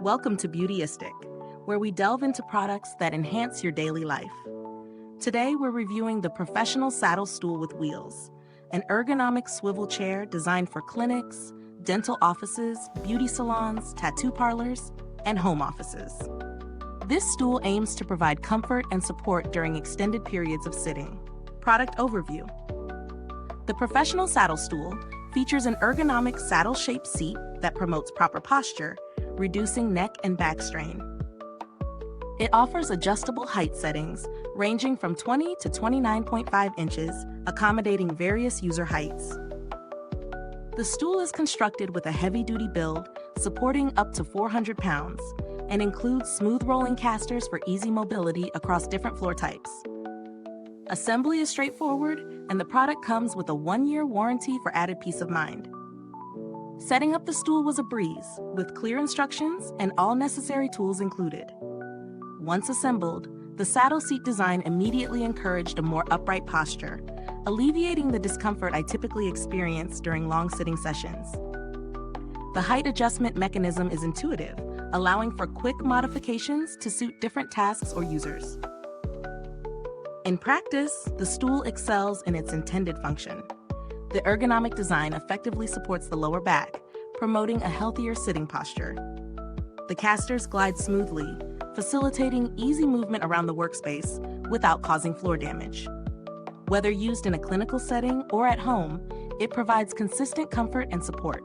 Welcome to Beautyistic, where we delve into products that enhance your daily life. Today, we're reviewing the Professional Saddle Stool with Wheels, an ergonomic swivel chair designed for clinics, dental offices, beauty salons, tattoo parlors, and home offices. This stool aims to provide comfort and support during extended periods of sitting. Product overview. The Professional Saddle Stool features an ergonomic saddle-shaped seat that promotes proper posture, reducing neck and back strain. It offers adjustable height settings ranging from 20 to 29.5 inches, accommodating various user heights. The stool is constructed with a heavy-duty build, supporting up to 400 pounds, and includes smooth rolling casters for easy mobility across different floor types. Assembly is straightforward, and the product comes with a 1-year warranty for added peace of mind. Setting up the stool was a breeze, with clear instructions and all necessary tools included. Once assembled, the saddle seat design immediately encouraged a more upright posture, alleviating the discomfort I typically experience during long sitting sessions. The height adjustment mechanism is intuitive, allowing for quick modifications to suit different tasks or users. In practice, the stool excels in its intended function. The ergonomic design effectively supports the lower back, promoting a healthier sitting posture. The casters glide smoothly, facilitating easy movement around the workspace without causing floor damage. Whether used in a clinical setting or at home, it provides consistent comfort and support.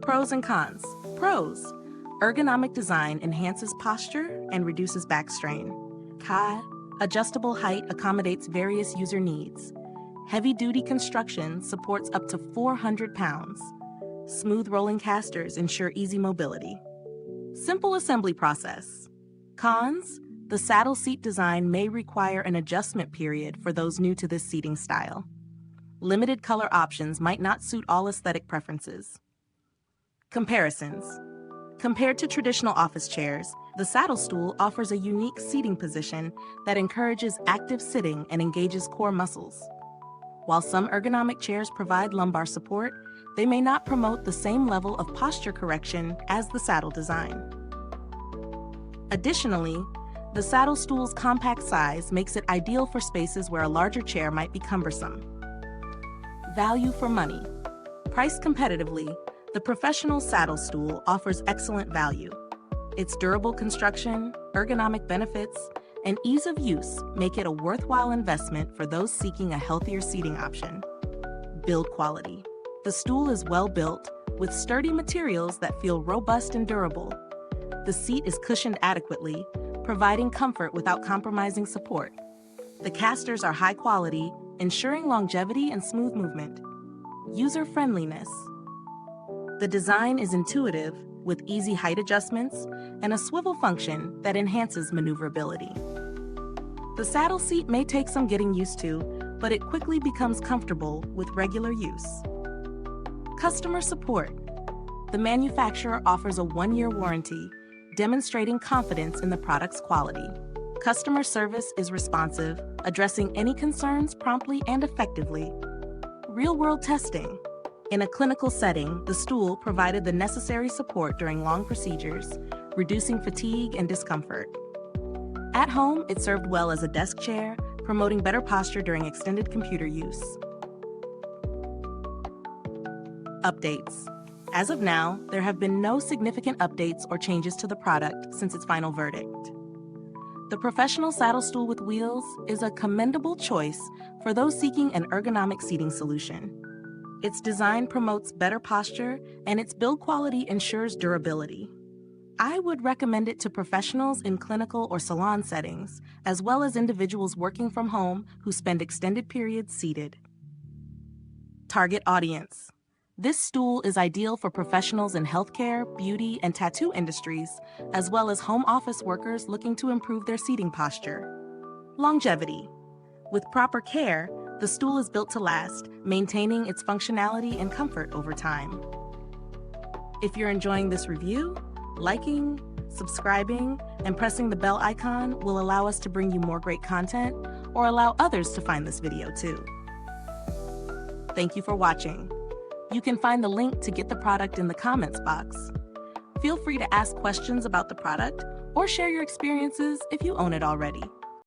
Pros and cons. Pros: ergonomic design enhances posture and reduces back strain. Adjustable height accommodates various user needs. Heavy-duty construction supports up to 400 pounds. Smooth rolling casters ensure easy mobility. Simple assembly process. Cons: the saddle seat design may require an adjustment period for those new to this seating style. Limited color options might not suit all aesthetic preferences. Comparisons. Compared to traditional office chairs, the saddle stool offers a unique seating position that encourages active sitting and engages core muscles. While some ergonomic chairs provide lumbar support, they may not promote the same level of posture correction as the saddle design. Additionally, the saddle stool's compact size makes it ideal for spaces where a larger chair might be cumbersome. Value for money. Priced competitively, the Professional Saddle Stool offers excellent value. Its durable construction, ergonomic benefits, and ease of use make it a worthwhile investment for those seeking a healthier seating option. Build quality. The stool is well built, with sturdy materials that feel robust and durable. The seat is cushioned adequately, providing comfort without compromising support. The casters are high quality, ensuring longevity and smooth movement. User-friendliness. The design is intuitive, with easy height adjustments and a swivel function that enhances maneuverability. The saddle seat may take some getting used to, but it quickly becomes comfortable with regular use. Customer support. The manufacturer offers a 1-year warranty, demonstrating confidence in the product's quality. Customer service is responsive, addressing any concerns promptly and effectively. Real-world testing. In a clinical setting, the stool provided the necessary support during long procedures, reducing fatigue and discomfort. At home, it served well as a desk chair, promoting better posture during extended computer use. Updates. As of now, there have been no significant updates or changes to the product since its final verdict. The Professional Saddle Stool with Wheels is a commendable choice for those seeking an ergonomic seating solution. Its design promotes better posture, and its build quality ensures durability. I would recommend it to professionals in clinical or salon settings, as well as individuals working from home who spend extended periods seated. Target audience. This stool is ideal for professionals in healthcare, beauty, and tattoo industries, as well as home office workers looking to improve their seating posture. Longevity. With proper care, the stool is built to last, maintaining its functionality and comfort over time. If you're enjoying this review, liking, subscribing, and pressing the bell icon will allow us to bring you more great content or allow others to find this video too. Thank you for watching. You can find the link to get the product in the comments box. Feel free to ask questions about the product or share your experiences if you own it already.